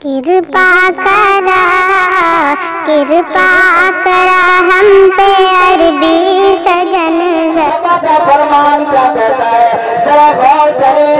کرپا کرا ہم پہ عربی سجن کا فرمان کیا کہتا ہے ذرا غور کریں.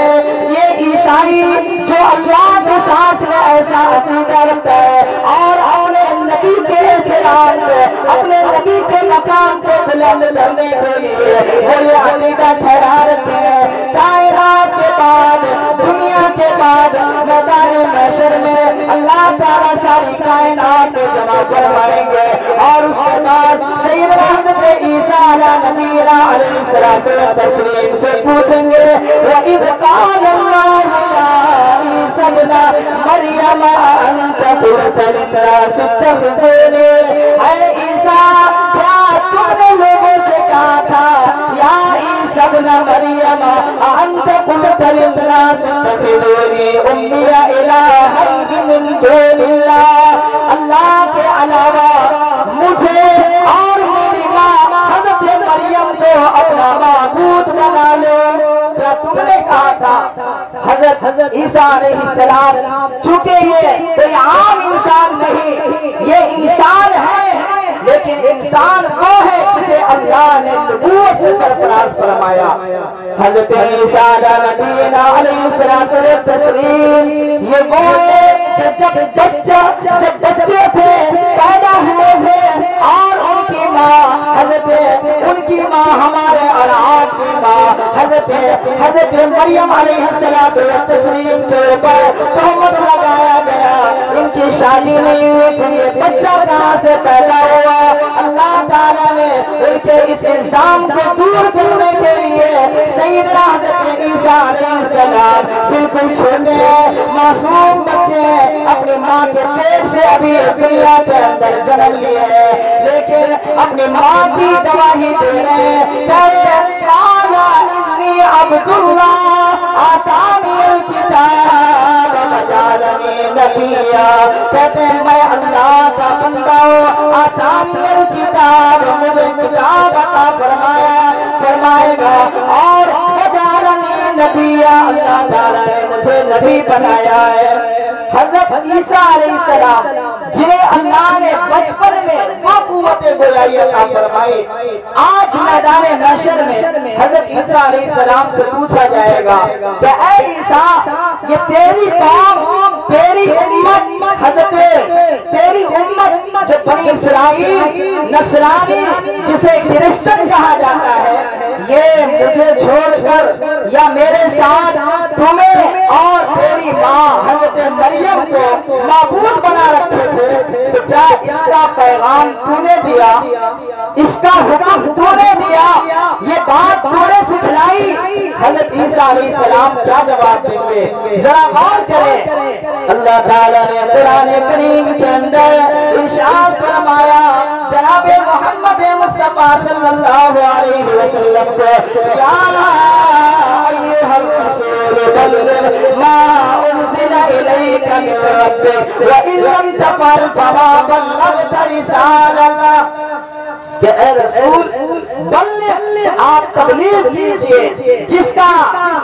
یہ عیسائی جو اللہ کے ساتھ میں ایسا عقیدہ رکھتا ہے اور اپنے نبی کے احترام کو اپنے نبی کے مقام کو بلند کرنے کے لیے وہ یہ عقیدہ ٹھہرا رکھتے ہیں کائنات کے بعد دنیا کے بعد میدان محشر میں اللہ تعالیٰ ساری کائنات کو جمع فرمائیں گے اور اس کے بعد سیدنا حضرت عیسیٰ علیہ نبینا علیہ الصلوۃ والتسلیم سے پوچھیں گے وَإِذْ قَالَ اللَّهُ يَا عِيسَى ابْنَ مَرْيَمَ أَنْتَ قُلْتَ لِلنَّاسِ اتَّخِذُونِي اے عیسیٰ کیا تم نے لوگوں سے کہا تھا یا عیسیٰ ابن مریم أَنْتَ قُلْتَ لِلنَّاسِ اتَّخِذُونِي أُمِّيَ إِلَٰهَيْنِ مِن دُونِ اللَّهِ اللہ کے علاوہ مجھے اور میری ماں حضرت مریم کو اپنا معبود بنا لو. کیا تم نے کہا تھا حضرت عیسیٰ علیہ السلام چونکہ یہ کوئی عام انسان نہیں یہ انسان ہے لیکن انسان وہ ہے جسے اللہ نے نبوت سے سرفراز فرمایا. حضرت عیسیٰ علیہ الصلوۃ والتسلیم یہ وہ ہے کہ جب بچے تھے پیدا ہوئے تھے اور ان کی ماں ہمارے اور آپ کی ماں حضرت مریم علیہ السلام کے اوپر تہمت لگایا گیا ان کی شادی نہیں ہوئی پھر یہ بچہ کہاں سے پیدا ہوا. اللہ تعالیٰ نے ان کے اس الزام کو دور کرنے کے لیے سیدنا حضرت عیسیٰ علیہ السلام بالکل چھوٹے ہیں معصوم بچے ہیں اپنی ماں کے پیٹ سے ابھی دنیا کے اندر جنم لیے ہیں لیکن اپنی ماں کی گواہی دے رہے ہیں کہہ رہے ہیں قال انی عبد اللہ آتانی الکتاب وجعلنی نبیا کہتے ہیں میں اللہ کا بندہ ہوں آتانی الکتاب مجھے کتاب عطا فرمائے گا اور وجعلنی نبیا اللہ تعالیٰ نے مجھے نبی بنایا ہے. حضرت عیسیٰ علیہ السلام جنہیں اللہ نے بچپن میں وہ قوت گویائی عطا فرمائی آج میدان محشر میں حضرت عیسیٰ علیہ السلام سے پوچھا جائے گا کہ اے عیسیٰ یہ تیری قوم تیری امت حضرت تیری امت جو بنی اسرائیل نصرانی جسے کرسچن کہا جاتا ہے یہ مجھے چھوڑ کر یا میرے ساتھ تمہیں اور تیری ماں حضرت مریم کو معبود بنا رکھے تھے تو کیا اس کا پیغام تو نے دیا اس کا حکم تو نے دیا یہ بات تو نے سکھلائی. حضرت عیسیٰ علیہ السلام کیا جواب دیں گے ذرا غور کریں. اللہ تعالیٰ نے قرآن کریم کے اندر ارشاد فرمایا جناب محمد مصطفیٰ صلی اللہ علیہ وسلم کو یا ایھا الرسول بلغ ما انزل الیک من ربک وان لم تفعل فما بلغت رسالتہ کہ اے رسول بلغ آپ تبلیغ کیجئے جس کا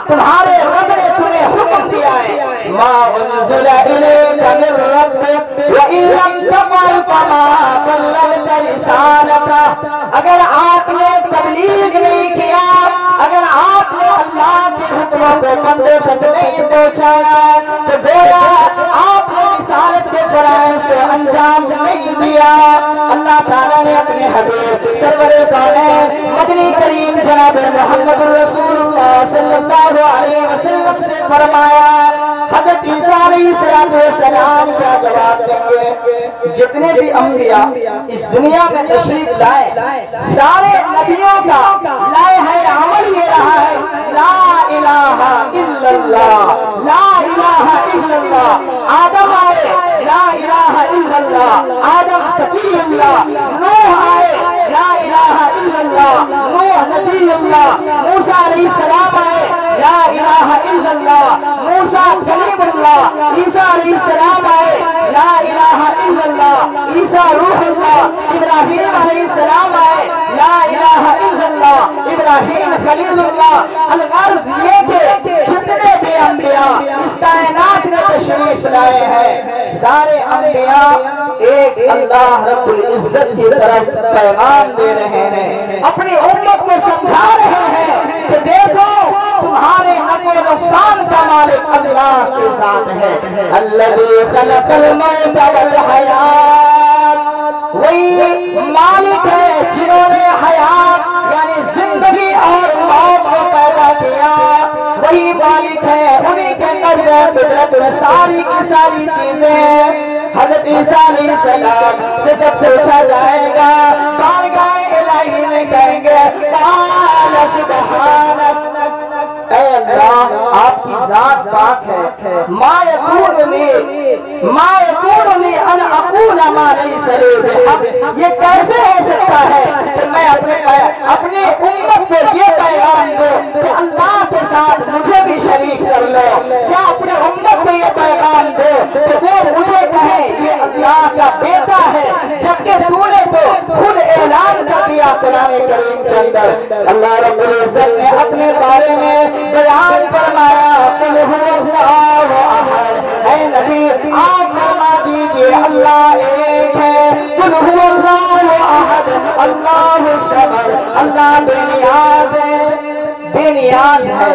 تمہارے رب نے تمہیں حکم دیا ہے ما انزل الیک من ربک وان لم تفعل فما بلغت رسالتہ. اگر آپ نے تبلیغ نہیں کیا اگر آپ نے اللہ کے حکموں کو بندوں تک نہیں پہنچایا تو گویا آپ نے رسالت کے فرائض کو انجام نہیں دیا. اللہ تعالیٰ نے اپنے حبیب سرور کونین مدنی کریم جناب محمد الرسول اللہ صلی اللہ علیہ وسلم سے فرمایا حضرت عیسیٰ علیہ السلام کیا جواب دیں گے. جتنے بھی انبیاء اس دنیا میں تشریف لائے سارے نبیوں کا لائحہ عمل یہ رہا ہے لا الہ الا اللہ لا الہ الا اللہ. آدم آئے لا الہ الا اللہ آدم صفی اللہ. نوح آئے لا الہ الا اللہ نوح نجی اللہ. موسیٰ علیہ السلام آئے لا الہ الا اللہ موسیٰ کلیم اللہ. عیسیٰ علیہ السلام آئے لا الہ الا اللہ عیسیٰ روح اللہ، ابراہیم علیہ السلام آئے، لا الہ الا اللہ، ابراہیم خلیل اللہ۔ الغرض یہ کہ جتنے بھی انبیاء اس کائنات میں تشریف لائے ہیں، سارے انبیاء ایک اللہ رب العزت کی طرف پیغام دے رہے ہیں، اپنی امت کو سمجھا رہے ہیں کہ دیکھو تمہارے نفع و نقصان کا مالک اللہ کے ذات ہے۔ الذی خلق الموت والحیات، وہی مالک ہے جنہوں نے حیات یعنی زندگی اور موت کو پیدا کیا، وہی مالک ہے، انہی کے قبضہ قدرت میں ساری کی ساری چیزیں۔ حضرت عیسیٰ علیہ السلام سے جب پوچھا جائے گا بارگاہ الہی میں کہیں گے قال سبحانک، اے اللہ آپ کی ذات پاک ہے، ما یکون لی ان اقول ما لیس لی بحق، یہ کیسے ہو سکتا ہے کہ میں اپنے امت کو یہ پیغام دوں کہ اللہ کے ساتھ مجھے بھی شریک کر لو، یا اپنے امت کو یہ پیغام دو کہ وہ مجھے کہے یہ اللہ کا بیٹا ہے، جبکہ تو نے تو خود اعلان کر دیا قرآن کریم کے اندر۔ اللہ رب العزت نے اپنے بارے میں بیان فرمایا قل هو اللہ احد، اے نبی آپ فرما دیجئے اللہ ایک ہے، قل هو اللہ احد اللہ الصمد، اللہ بے نیاز ہے، بے نیاز ہے۔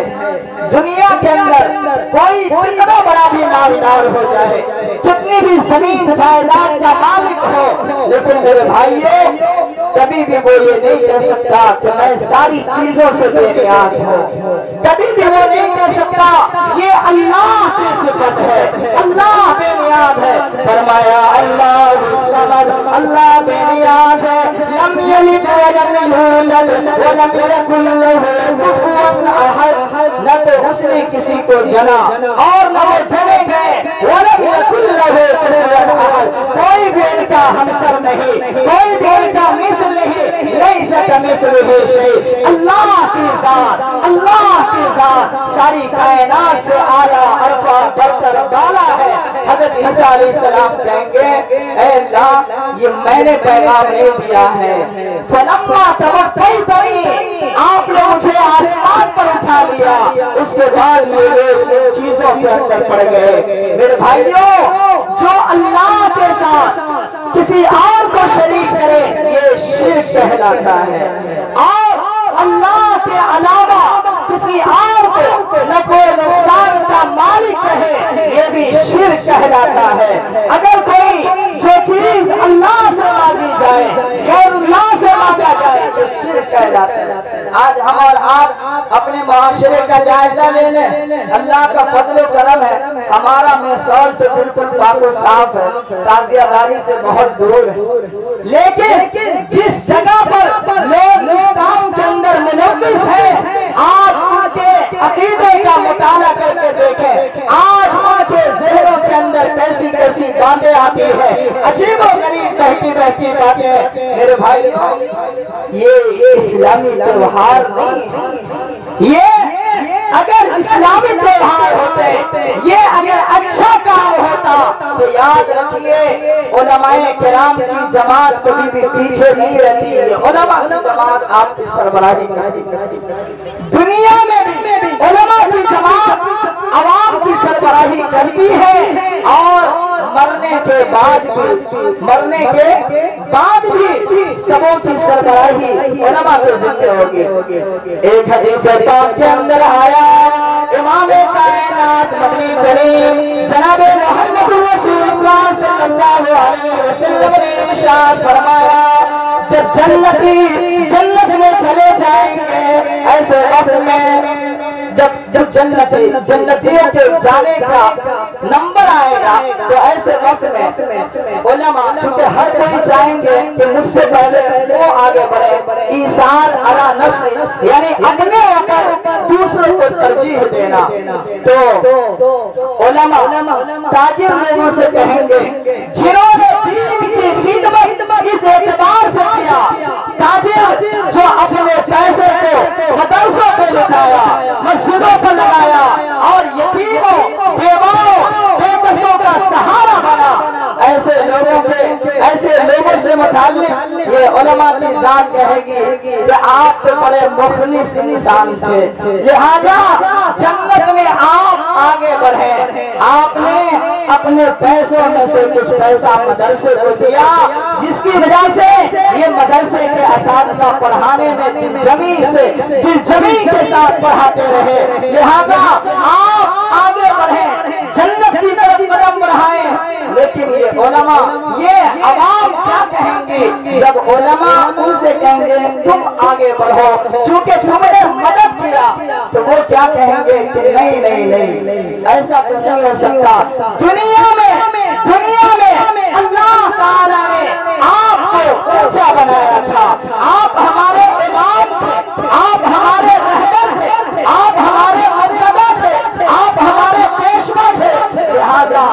دنیا کے اندر کوئی کتنا بڑا بھی مالدار ہو جائے، کتنی بھی زمین جائیداد کا مالک ہو، لیکن میرے بھائیوں کبھی بھی وہ یہ نہیں کہہ سکتا کہ میں ساری چیزوں سے بے نیاز ہوں، کبھی بھی وہ نہیں کہہ سکتا یہ اللہ کی صفت ہے، اللہ بے نیاز ہے۔ فرمایا اللہ الصمد، اللہ بے نیاز ہے، لم یلد ولم یولد ولم یکن لہ کفوا احد، نہ تو اس نے کسی کو جنا اور نہ وہ جنے گئے، ولم یکن لہ کفوا احد، کوئی بھی ان کا ہمسر نہیں، کوئی بھی ان کا مثل نہیں، لیس کمثلہ شیء، اللہ کی ذات، اللہ کی ذات ساری کائنات سے اعلیٰ عرفہ برتر بالا ہے۔ حضرت عیسیٰ علیہ السلام کہیں گے اے اللہ یہ میں نے پیغام نہیں دیا ہے، فلما توفیتنی، آپ نے مجھے آسمان پر اٹھا لیا، اس کے بعد یہ لوگ ان چیزوں کے اندر پڑ گئے۔ میرے بھائیوں جو اللہ کے ساتھ کسی اور کو شریک کرے یہ شرک کہلاتا ہے، اور اللہ کے علاوہ کسی اور کو نفع و نقصان کا مالک کہے یہ بھی شرک کہلاتا ہے۔ اگر کوئی جو چیز اللہ سے مانگی جائے غیر اللہ سے مانگا جائے یہ شرک کہلاتا ہے۔ آج ہم اور آپ اپنے معاشرے کا جائزہ لے لیں، اللہ کا فضل و کرم ہے، ہمارا ماحول تو بالکل پاک و صاف ہے، تعزیہ داری سے بہت دور ہے، لیکن جس جگہ پر لوگ اس کام کے اندر ملوث ہیں آج ان کے عقیدے کا مطالعہ کر کے دیکھیں، آج ان کے ذہنوں کے اندر کیسی کیسی باتیں آتی ہیں، عجیب و غریب بہتی بہتی باتیں۔ میرے بھائیوں یہ اسلامی تہوار نہیں ہے، یہ اگر اسلامی تہوار ہوتے، یہ اگر اچھا کام ہوتا تو یاد رکھیے علماء کرام کی جماعت کبھی بھی پیچھے نہیں رہتی ہے، علماء کی جماعت آپ کی سربراہی کرتی ہے، دنیا میں بھی علماء کی جماعت عوام کی سربراہی کرتی ہے، اور مرنے کے بعد بھی سبوں کی سربراہی علماء کے ذمہ ہوگی۔ ایک حدیث پاک کے اندر آیا امام کائنات مدنی کریم جناب محمد رسول اللہ صلی اللہ علیہ وسلم نے ارشاد فرمایا جب جنتی جنت میں چلے جائیں گے ایسے وقت میں جب جنتیوں کے جانے کا نمبر آئے گا تو ایسے وقت میں علماء چونکہ ہر کوئی چاہیں گے کہ مجھ سے پہلے وہ آگے بڑھے، ایثار علی نفسی یعنی اپنے اوپر دوسروں کو ترجیح دینا، تو علماء تاجر لوگوں سے کہیں گے جنہوں نے دین کی خدمت اس اعتبار سے کیا، تاجر جو اپنے پیسے کو مدرسوں پہ لٹایا، مسجدوں پر لگایا اور یتیموں بیواؤں بے کسوں کا سہارا بنا، ایسے لوگوں ذات کہے گی کہ آپ تو بڑے مخلص انسان تھے، لہذا جنت میں آپ آگے بڑھیں۔ آپ نے اپنے پیسوں میں سے کچھ پیسہ مدرسے کو دیا، جس کی وجہ سے یہ مدرسے کے اساتذہ پڑھانے میں دل جمی کے ساتھ پڑھاتے رہے، لہذا آپ آگے بڑھیں، جنت کی طرف قدم بڑھائیں۔ لیکن یہ علماء، یہ عوام کیا کہیں گے جب علماء ان سے کہیں گے تم آگے بڑھو، چونکہ تم نے مدد کیا، تو وہ کیا کہیں گے کہ نہیں نہیں نہیں، ایسا تو نہیں ہو سکتا۔ دنیا میں اللہ تعالیٰ نے آپ کو اونچا بنایا تھا، آپ ہمارے امام تھے، آپ ہمارے رہبر تھے، آپ ہمارے مرتبہ تھے، آپ ہمارے پیشوا تھے، لہذا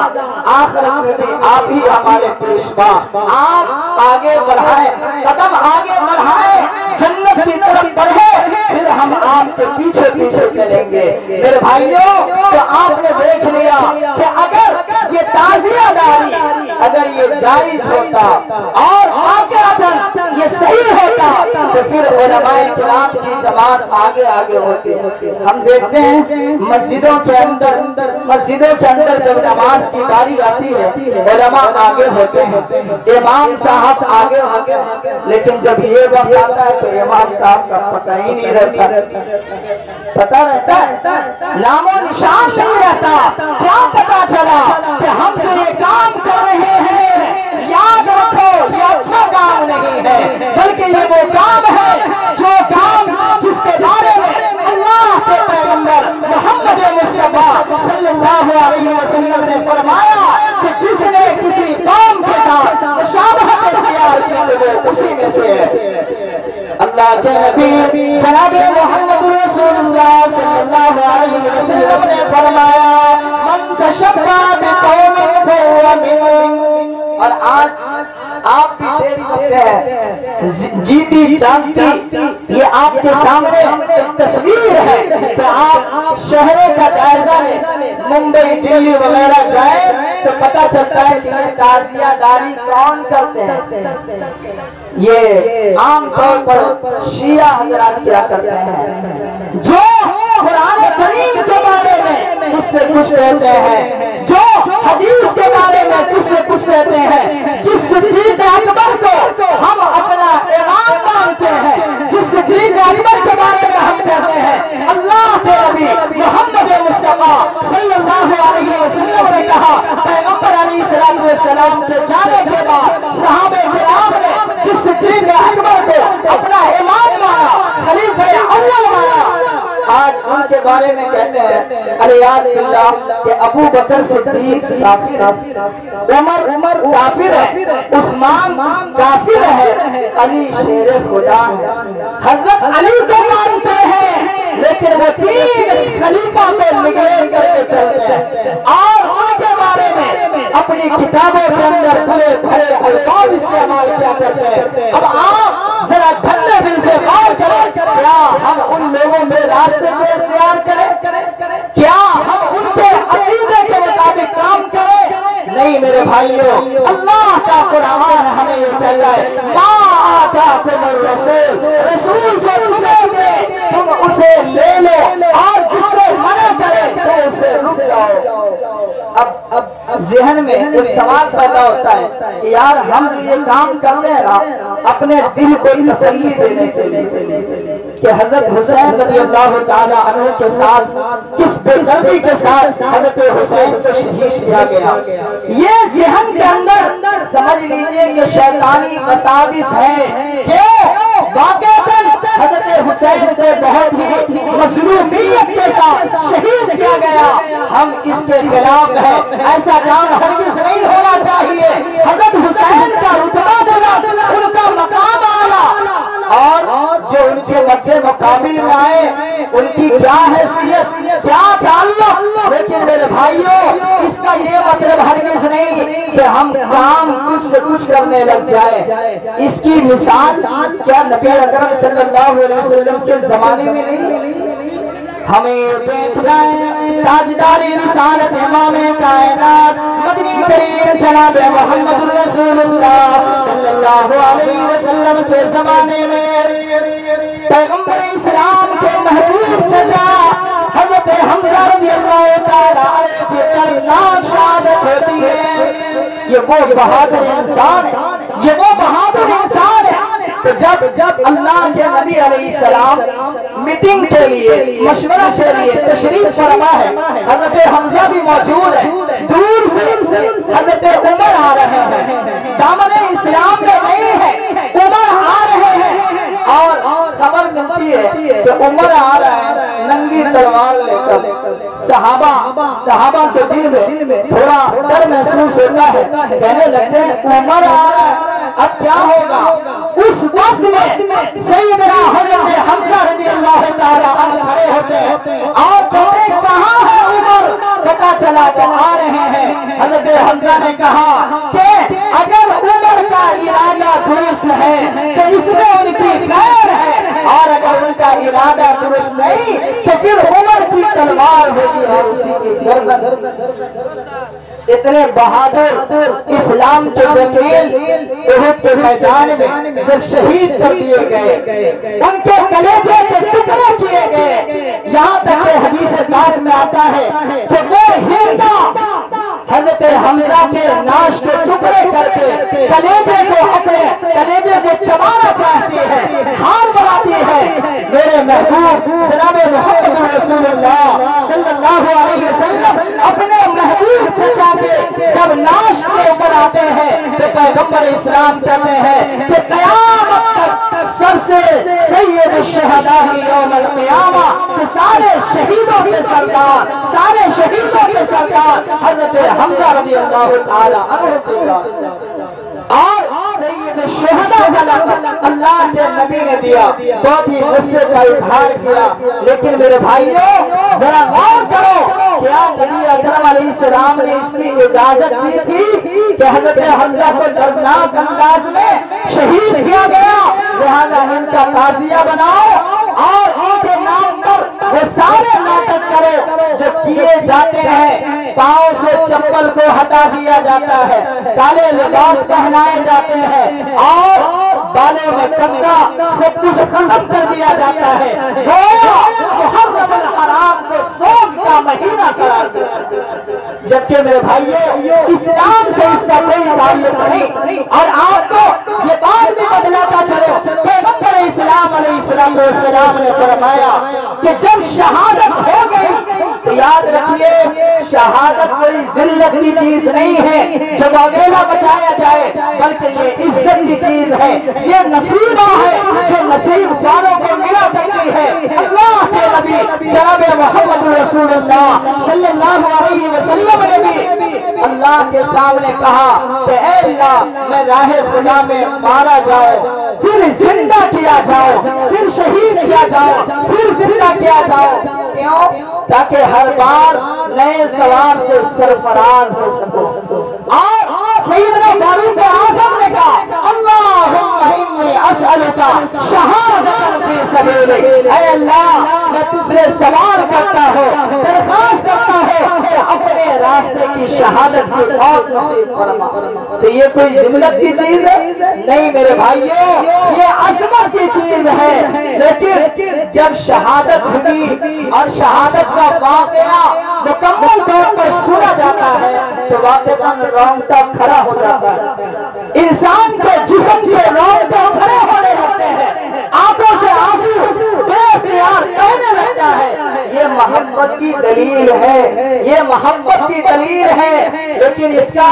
آخرت میں بھی آپ ہی ہمارے پیشوا۔ آپ آگے بڑھائیں، قدم آگے بڑھائیں، جنت کی طرف بڑھیں، پھر ہم آپ کے پیچھے پیچھے چلیں گے۔ میرے بھائیوں، تو آپ نے دیکھ لیا کہ اگر یہ تعزیہ داری اگر یہ جائز ہوتا اور واقعتاً یہ صحیح ہوتا تو پھر علماء کرام کی جماعت آگے آگے ہوتی۔ ہم دیکھتے ہیں مسجدوں کے اندر جب نماز کی باری آتی ہے علماء آگے ہوتے ہیں، امام صاحب آگے ہوتے ہیں، لیکن جب یہ وقت آتا ہے تو امام صاحب کا پتہ ہی نہیں رہتا، پتہ رہتا ہے نام و نشان نہیں رہتا۔ کیا پتہ چلا کہ ہم جو یہ کام کر رہے ہیں، یاد رکھو یہ اچھا کام نہیں ہے، بلکہ یہ وہ کام ہے جو کام جس کے بارے میں اللہ کے پیغمبر محمد مصطفیٰ صلی اللہ علیہ وسلم نے فرمایا کہ جس نے کسی قوم کے ساتھ مشابہت اختیار کی تو وہ اسی میں سے ہے۔ اللہ کے نبی جناب محمد رسول اللہ صلی اللہ علیہ وسلم نے فرمایا من تشبہ بقوم فہو منہم۔ اور آج آپ بھی دیکھ سکتے ہیں جیتی جانتی یہ آپ کے سامنے ایک تصویر ہے کہ آپ شہروں کا جائزہ لیں، ممبئی دلی وغیرہ جائیں تو پتہ چلتا ہے کہ یہ تعزیہ داری کون کرتے ہیں۔ یہ عام طور پر شیعہ حضرات کیا کرتے ہیں، جو قرآن کریم کے بارے میں اس سے کچھ کہتے ہیں، جو حدیث کے بارے میں اس سے کچھ کہتے ہیں، جس صدیق اکبر کو ہم اپنا امام مانتے ہیں، جس صدیق اکبر کے بارے میں ہم کہتے ہیں اللہ کے نبی محمد مصطفیٰ صلی اللہ علیہ وسلم نے کہا، پیغمبر علیہ السلام کے جانے کے بعد صحابہ کرام نے جس صدیق اکبر کو اپنا امام مانا، خلیفہ اول مانا، آج ان کے بارے میں کہتے ہیں علیاذ باللہ کہ ابو بکر صدیق کافر ہے، عمر کافر ہے، عثمان کافر ہے، علی شیر خدا ہے۔ حضرت علی کو مانتے ہیں لیکن وہ تین خلیفہ کو نگلیکٹ کر کے چلتے ہیں اور ان کے بارے میں اپنی کتابوں کے اندر بڑے بڑے الفاظ استعمال کیا کرتے ہیں۔ اب آپ ذرا ٹھنڈے دل سے غور کریں، کیا ہم ان لوگوں کے راستے کو اختیار کریں؟ کیا ہم ان کے عقیدے کے مطابق کام کریں؟ نہیں میرے بھائیوں، اللہ کا قرآن ہمیں یہ کہتا ہے ما آتاکم الرسول، رسول جو تمہیں دے تم اسے لے لو اور جس سے منع کرے تو اسے رک جاؤ۔ اب ذہن میں ایک سوال پیدا ہوتا ہے کہ یار ہم یہ کام کرتے ہیں نا اپنے دل کو تسلی دینے کے لیے کہ حضرت حسین رضی اللہ تعالی عنہ کے ساتھ کس بے دردی کے ساتھ حضرت حسین کو شہید کیا گیا، یہ ذہن کے اندر سمجھ لیجئے کہ شیطانی وساوس ہے کہ واقعتاً حضرت حسین کو بہت ہی مظلومیت کے ساتھ شہید کیا گیا، ہم اس کے خلاف ہیں، ایسا کام ہرگز نہیں ہونا چاہیے۔ حضرت حسین کا رتبہ بلند، ان کا مقام اعلیٰ، اور جو ان کے مد مقابل میں آئے ان کی کیا حیثیت کیا تعلق، لیکن میرے بھائیوں اس کا یہ مطلب ہرگز نہیں کہ ہم کام کچھ سے کچھ کرنے لگ جائیں۔ اس کی مثال کیا نبی اکرم صلی اللہ علیہ وسلم کے زمانے میں نہیں؟ ہمیں دیکھنا ہے تاجداری رسالت امام کائنات مدنی کریم جناب محمد رسول اللہ صلی اللہ علیہ وسلم کے زمانے میں پیغمبر اسلام کے محبوب چچا حضرت حمزہ رضی اللہ تعالیٰ عنہ کی دردناک شہادت ہوتی ہے۔ یہ وہ بہادر انسان ہے، یہ وہ بہادر انسان ہے کہ جب اللہ کے نبی علیہ السلام میٹنگ کے لیے مشورہ کے لیے تشریف فرما ہے، حضرت حمزہ بھی موجود ہے، دور سے حضرت عمر آ رہے ہیں، دامن اسلام میں نہیں ہے، عمر آ رہے ہیں اور خبر ملتی ہے کہ عمر آ رہا ہے ننگی تلوار لے کر۔ صحابہ کے دل میں تھوڑا ڈر محسوس ہوتا ہے، کہنے لگتے ہیں عمر آ رہا ہے اب کیا ہوگا؟ اس وقت میں سیدنا حضرت حمزہ رضی اللہ تعالیٰ عنہ کھڑے ہوتے ہیں اور کہتے ہیں کہاں ہے عمر؟ پتا چلا تو آ رہے ہیں۔ حضرت حمزہ نے کہا کہ اگر عمر کا ارادہ درست ہے تو اس میں ان کی خیر ہے، اور اگر ان کا ارادہ درست نہیں تو پھر عمر کی تلوار ہوگی اور اسی کی گردن۔ اتنے بہادر اسلام کے جرنیل احد کے میدان میں جب شہید کر دیے گئے، ان کے کلیجے کے ٹکڑے کیے گئے، یہاں تک کہ حدیث پاک میں آتا ہے کہ وہ ہندا حضرت حمزہ کے ناش کے ٹکڑے کر کے کلیجے کو اپنے کلیجے کو چبانا چاہتی ہے، ہار بناتی ہے۔ میرے محبوب جناب محمد رسول اللہ صلی اللہ علیہ وسلم اپنے محبوب چچا کے جب ناش کے اوپر آتے ہیں تو پیغمبر اسلام کہتے ہیں کہ قیامت تک سب سے سید الشہداء یوم القیامہ، کہ سارے شہیدوں کے سردار، سارے شہیدوں کے سردار حضرت حمزہ رضی اللہ تعالیٰ عنہ کے ساتھ، اور سید الشہداء کا لقب اللہ کے نبی نے دیا۔ بہت ہی غصے کا اظہار کیا، لیکن میرے بھائیوں ذرا غور کرو، کیا نبی اکرم علیہ السلام نے اس کی اجازت دی تھی کہ حضرت حمزہ کو دردناک انداز میں شہید کیا گیا، لہذا ان کا تعزیہ بناؤ اور ان کے نام پر وہ سارے ناٹک کرو جو کیے جاتے ہیں؟ پاؤں سے چپل کو ہٹا دیا جاتا ہے، کالے لباس پہنائے جاتے ہیں اور بالوں میں کپڑا، سب کچھ ختم کر دیا جاتا ہے، گویا محرم الحرام کو سوگ کا مہینہ قرار دیا۔ جبکہ میرے بھائیو اسلام سے اس کا کوئی تعلق نہیں، اور آپ کو یہ بات بھی بدلاتا چلو، پیغمبر اسلام علیہ السلام نے فرمایا کہ جب شہادت ہو گئی تو یاد رکھیے شہادت کوئی ذلت کی چیز نہیں ہے جو باغیلا بچایا جائے، بلکہ یہ عزت کی چیز ہے، یہ نصیبہ ہے جو نصیب والوں کو ملا کرتی ہے۔ اللہ کے نبی جناب محمد رسول اللہ صلی اللہ علیہ وسلم نے بھی اللہ کے سامنے کہا کہ اے اللہ میں راہ خدا میں مارا جاؤ، پھر زندہ کیا جاؤ، پھر شہید کیا جاؤ، پھر زندہ کیا جاؤ، کیوں؟ تاکہ ہر بار نئے ثواب سے سرفراز ہو سکو۔ اور سیدنا فاروق اعظم نے کہا اللہم انی اسألک شہادۃ فی سبیلک، اے اللہ میں تجھ سے سوال کرتا ہوں، درخواست کرتا ہوں کہ اپنے راستے کی شہادت کی موت نصیب فرما۔ تو یہ کوئی ذلت کی چیز ہے؟ نہیں میرے بھائیو، یہ عظمت کی چیز ہے، لیکن جب شہادت ہوگی اور شہادت کا واقعہ مکمل طور پر سنا جاتا ہے تو واقعاً رونگٹا کھڑا ہو جاتا ہے، انسان کے جسم کے رونگٹے کھڑے ہونے لگتے ہیں، آنکھوں سے آنسو بے اختیار بہنے لگتا ہے۔ یہ محبت کی دلیل ہے، یہ محبت کی دلیل ہے، لیکن اس کا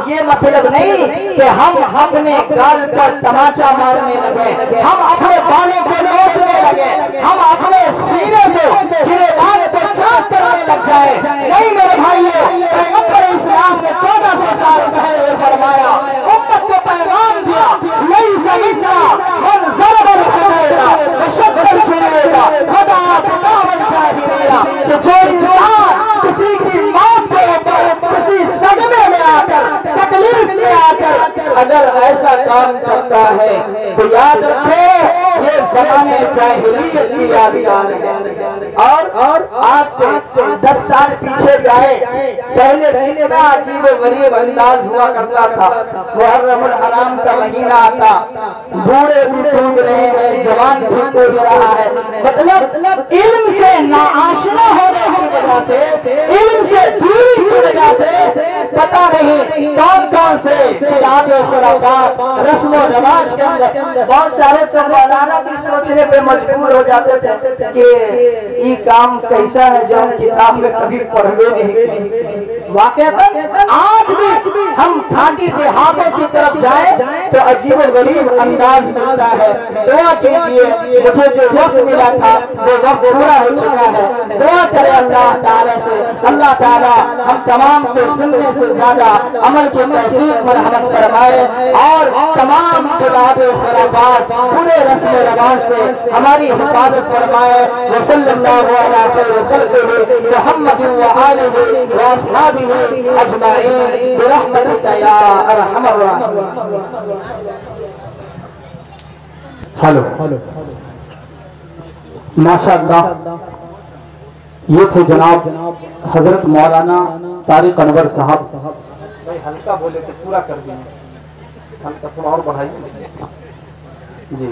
یہ مطلب نہیں کہ ہم اپنے گال پر تماچا مارنے لگے، ہم اپنے بالوں کو نوچنے لگے، ہم اپنے سینے کو گریبان کو چاک کرنے لگ جائے۔ نہیں میرے بھائیو، پیغمبر اسلام نے 1400 سال پہلے فرمایا، امت کو پیغام دیا، لیس منا من ضرب الحدود وشق الجیوب ودعا بدعوى الجاہلیہ، کہ جو انسان کسی کی موت کے اوپر کسی صدمے میں آ کر تکلیف میں آ کر اگر ایسا کام کرتا ہے تو یاد رکھو یہ زمانے جاہلیت کی یادگار ہے۔ اور آج سے 10 سال پیچھے جائے پہلے کتنا عجیب و غریب انداز ہوا کرتا تھا. محرم الحرام کا مہینہ آتا، بوڑھے بھی کود رہے ہیں، جوان بھی کود رہا ہے. مطلب علم سے ناآشنا ہونے کی وجہ سے، علم سے دوری کی وجہ سے پتہ نہیں کون سے بدعات و خرافات رسم و رواج کے اندر بہت سارے تو مولانا بھی سوچنے پہ مجبور ہو جاتے تھے کہ یہ کام کیسا ہے جو ہم کتاب میں کبھی پڑھوے نہیں. واقعتاً آج بھی ہم کھاٹی دیہاتوں کی طرف جائیں تو عجیب و غریب انداز ملتا ہے. دعا کیجئے، مجھے جو وقت ملا تھا وہ وقت پورا ہو چکا ہے. دعا کرے اللہ تعالیٰ سے، اللہ تعالیٰ ہم تمام کو سننے سے زیادہ عمل کی توفیق مرحمت فرمائے اور تمام بدعات و خرافات پورے رسم و رواج سے ہماری حفاظت فرمائے. وصلی اللہ علیہ خیر خلقہ محمد وآلہ واصحابہ اجمعین برحمتک یا ارحم الراحمین. ہلو ماشاءاللہ، یہ تھے جناب حضرت مولانا طارق انور صاحب. بھائی ہلکا بولے تو پورا کر دیں، ہلکا تھوڑا اور بڑھائیے. جی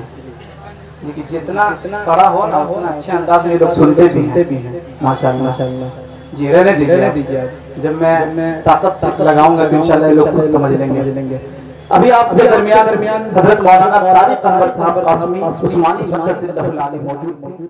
کہ جتنا کڑا ہو نا اتنا اچھے انداز میں لوگ سنتے بھی ہیں ماشاءاللہ. جی رہنے دیجیے، جب میں طاقت لگاؤں گا تو انشاءاللہ لوگ کچھ سمجھ لیں گے. ابھی آپ کے درمیان حضرت مولانا طارق انور صاحب قاسمی عثمانی مرکز اللہ العالی موجود تھے.